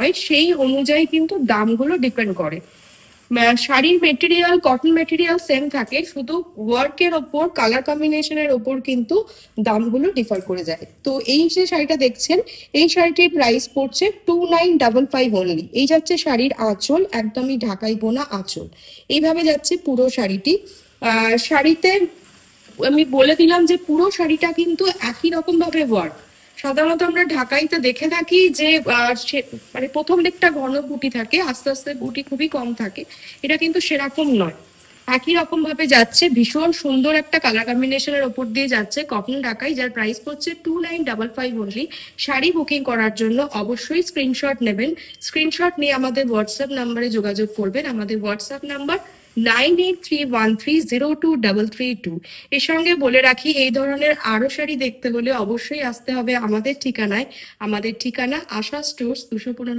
হয় সেই অনুযায়ী কিন্তু দামগুলো ডিপেন্ড করে। শাড়ির মেটেরিয়াল কটন মেটেরিয়াল সেম থাকে, শুধু ওয়ার্কের ওপর কালার কম্বিনেশনের ওপর কিন্তু দামগুলো ডিফার করে যায়। তো এই যে শাড়িটা দেখছেন, এই শাড়িটির প্রাইস পড়ছে 2955 অনলি। এই যাচ্ছে শাড়ির আঁচল, একদমই ঢাকাই বোনা আঁচল, এইভাবে যাচ্ছে পুরো শাড়িটি। শাড়িতে আমি বলে দিলাম যে পুরো শাড়িটা কিন্তু একই রকম ভাবে ওয়ার্ক। সাধারণত আমরা ঢাকাইতে দেখে থাকি যে মানে প্রথম দিকটা ঘন বুটি থাকে, আস্তে আস্তে বুটি খুবই কম থাকে। এটা কিন্তু সেরকম নয়, একই রকম ভাবে যাচ্ছে। ভীষণ সুন্দর একটা কালার কম্বিনেশনের ওপর দিয়ে যাচ্ছে কটন ঢাকাই, যার প্রাইস পড়ছে 2955 অনলি। শাড়ি বুকিং করার জন্য অবশ্যই স্ক্রিনশট নেবেন। স্ক্রিনশট নিয়ে আমাদের হোয়াটসঅ্যাপ নাম্বারে যোগাযোগ করবেন। আমাদের হোয়াটসঅ্যাপ নাম্বার 9831302332। এর সঙ্গে বলে রাখি, এই ধরনের আরো শাড়ি দেখতে হলে অবশ্যই আসতে হবে আমাদের ঠিকানায়। আমাদের ঠিকানা আশা স্টোর্স, 215